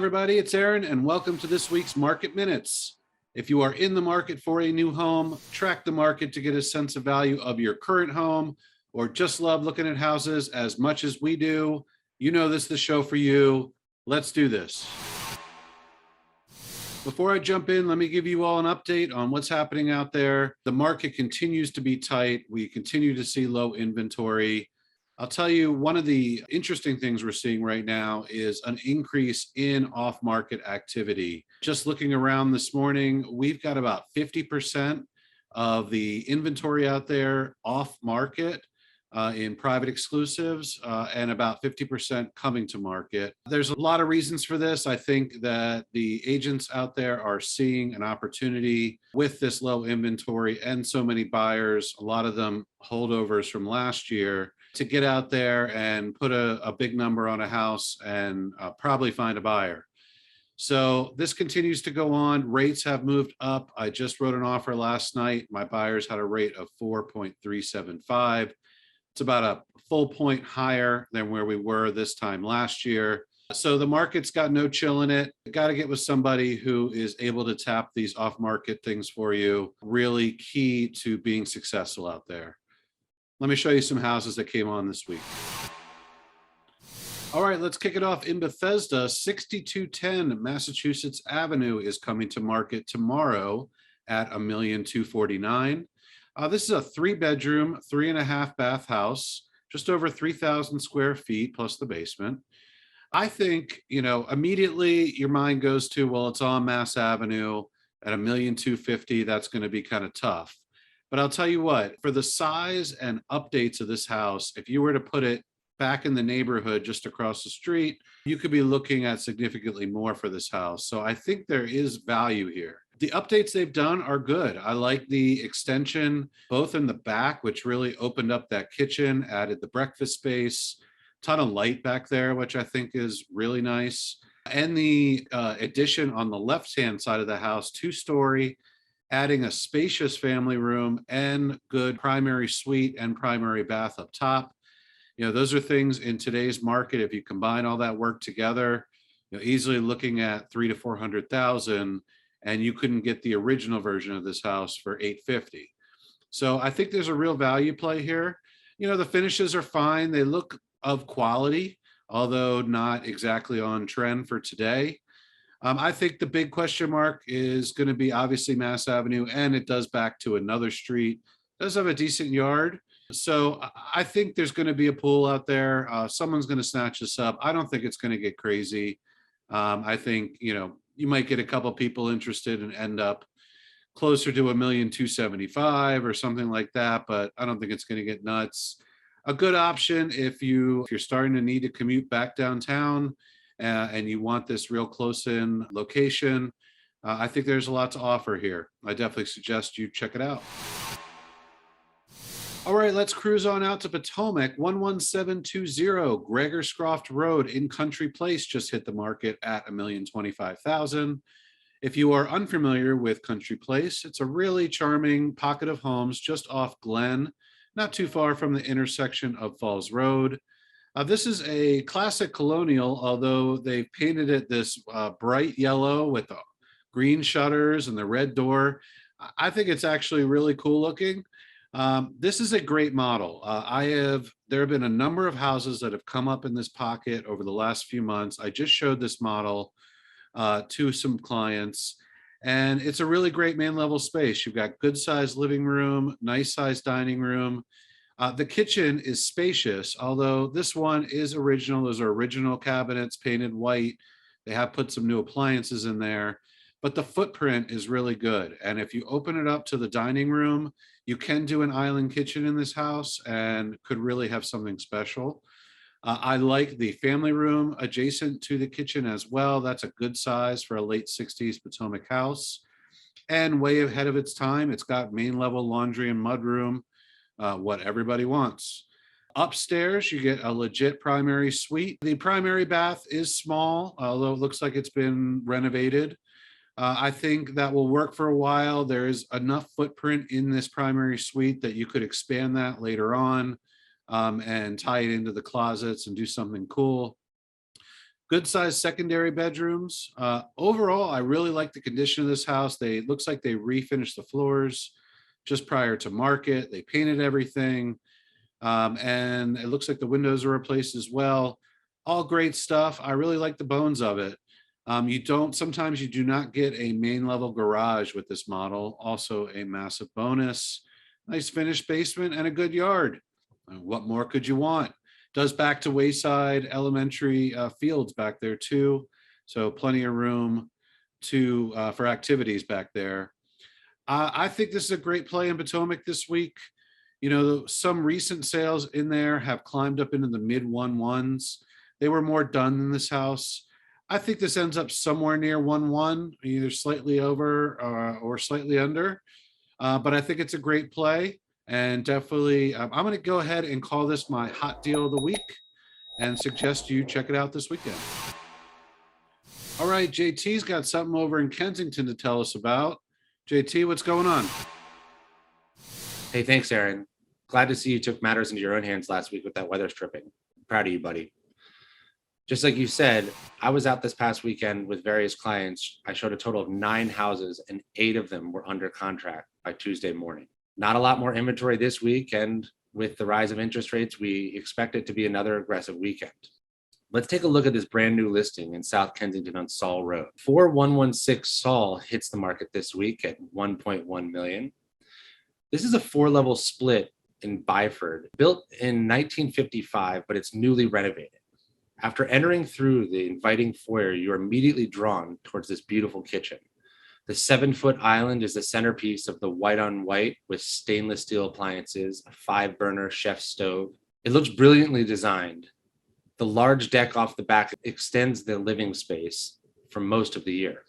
everybody, it's Aaron, and welcome to this week's Market Minutes. If you are in the market for a new home, track the market to get a sense of value of your current home, or just love looking at houses as much as we do, you know this is the show for you. Let's do this. Before I jump in, let me give you all an update on what's happening out there. The market continues to be tight. We continue to see low inventory. I'll tell you, one of the interesting things we're seeing right now is an increase in off-market activity. Just looking around this morning, we've got about 50% of the inventory out there off-market in private exclusives and about 50% coming to market. There's a lot of reasons for this. I think that the agents out there are seeing an opportunity with this low inventory and so many buyers, a lot of them holdovers from last year, to get out there and put a big number on a house and probably find a buyer. So this continues to go on. Rates have moved up. I just wrote an offer last night. My buyers had a rate of 4.375. It's about a full point higher than where we were this time last year. So the market's got no chill in it. Got to get with somebody who is able to tap these off-market things for you. Really key to being successful out there. Let me show you some houses that came on this week. All right, let's kick it off in Bethesda. 6210 Massachusetts Avenue is coming to market tomorrow at $1,249,000. This is a 3-bedroom, 3.5-bath house, just over 3,000 square feet plus the basement. I think, immediately your mind goes to, well, it's on Mass Avenue at $1,250,000. That's going to be kind of tough. But I'll tell you what, for the size and updates of this house, if you were to put it back in the neighborhood just across the street, you could be looking at significantly more for this house. So I think there is value here. The updates they've done are good. I like the extension, both in the back, which really opened up that kitchen, added the breakfast space, ton of light back there, which I think is really nice. And the addition on the left-hand side of the house, 2-story, adding a spacious family room and good primary suite and primary bath up top. Those are things in today's market. If you combine all that work together, easily looking at $300,000 to $400,000, and you couldn't get the original version of this house for $850,000. So I think there's a real value play here. The finishes are fine. They look of quality, although not exactly on trend for today. I think the big question mark is going to be obviously Mass Avenue, and it does back to another street. It does have a decent yard. So I think there's going to be a pool out there. Someone's going to snatch this up. I don't think it's going to get crazy. I think, you might get a couple people interested and end up closer to $1,275,000 or something like that, but I don't think it's going to get nuts. A good option if you're starting to need to commute back downtown and you want this real close-in location. I think there's a lot to offer here. I definitely suggest you check it out. All right, let's cruise on out to Potomac. 11720 Gregorscroft Road in Country Place just hit the market at $1,025,000. If you are unfamiliar with Country Place, it's a really charming pocket of homes just off Glen, not too far from the intersection of Falls Road. This is a classic colonial, although they've painted it this bright yellow with the green shutters and the red door. I think it's actually really cool looking. This is a great model. There have been a number of houses that have come up in this pocket over the last few months. I just showed this model to some clients, and it's a really great main level space. You've got good sized living room, nice sized dining room. The kitchen is spacious, although this one is original. Those are original cabinets painted white. They have put some new appliances in there, but the footprint is really good. And if you open it up to the dining room, you can do an island kitchen in this house and could really have something special. I like the family room adjacent to the kitchen as well. That's a good size for a late 60s Potomac house and way ahead of its time. It's got main level laundry and mudroom, what everybody wants. Upstairs, you get a legit primary suite. The primary bath is small, although it looks like it's been renovated. I think that will work for a while. There's enough footprint in this primary suite that you could expand that later on and tie it into the closets and do something cool. Good sized secondary bedrooms. Overall, I really like the condition of this house. It looks like they refinished the floors just prior to market. They painted everything. And it looks like the windows are replaced as well. All great stuff. I really like the bones of it. Sometimes you do not get a main level garage with this model. Also a massive bonus. Nice finished basement and a good yard. What more could you want? Does back to Wayside Elementary fields back there too. So plenty of room for activities back there. I think this is a great play in Potomac this week. Some recent sales in there have climbed up into the mid 1.1s. They were more done than this house. I think this ends up somewhere near 1.1, either slightly over or slightly under. But I think it's a great play. And definitely, I'm going to go ahead and call this my hot deal of the week and suggest you check it out this weekend. All right, JT's got something over in Kensington to tell us about. JT, what's going on? Hey, thanks, Aaron. Glad to see you took matters into your own hands last week with that weather stripping. Proud of you, buddy. Just like you said, I was out this past weekend with various clients. I showed a total of 9 houses and 8 of them were under contract by Tuesday morning. Not a lot more inventory this week, and with the rise of interest rates, we expect it to be another aggressive weekend. Let's take a look at this brand new listing in South Kensington on Saul Road. 4116 Saul hits the market this week at 1.1 million. This is a 4-level split in Byford, built in 1955, but it's newly renovated. After entering through the inviting foyer, you're immediately drawn towards this beautiful kitchen. The 7-foot island is the centerpiece of the white on white with stainless steel appliances, a 5-burner chef stove. It looks brilliantly designed. The large deck off the back extends the living space for most of the year.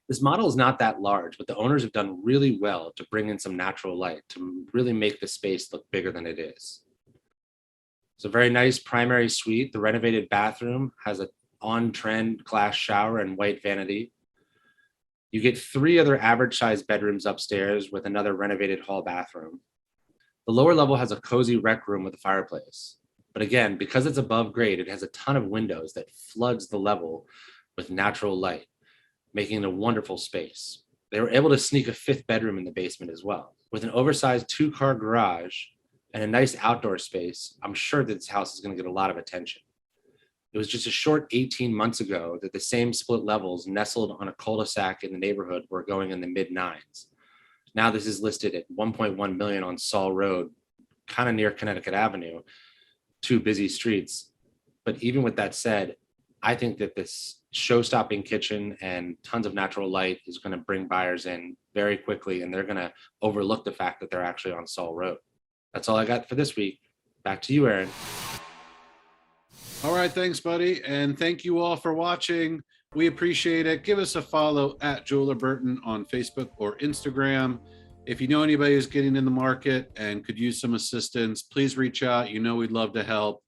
This model is not that large, but the owners have done really well to bring in some natural light to really make the space look bigger than it is. It's a very nice primary suite. The renovated bathroom has an on-trend glass shower and white vanity. You get 3 other average sized bedrooms upstairs with another renovated hall bathroom. The lower level has a cozy rec room with a fireplace. But again, because it's above grade, it has a ton of windows that floods the level with natural light, making it a wonderful space. They were able to sneak a 5th bedroom in the basement as well. With an oversized 2-car garage and a nice outdoor space, I'm sure that this house is going to get a lot of attention. It was just a short 18 months ago that the same split levels nestled on a cul-de-sac in the neighborhood were going in the mid-9s. Now this is listed at 1.1 million on Saul Road, kind of near Connecticut Avenue, 2 busy streets. But even with that said, I think that this show-stopping kitchen and tons of natural light is going to bring buyers in very quickly, and they're going to overlook the fact that they're actually on Saul Road. That's all I got for this week. Back to you, Aaron. All right, thanks, buddy. And thank you all for watching. We appreciate it. Give us a follow at Jeweler Burton on Facebook or Instagram. If you know anybody who's getting in the market and could use some assistance, please reach out. We'd love to help.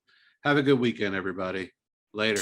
Have a good weekend, everybody. Later.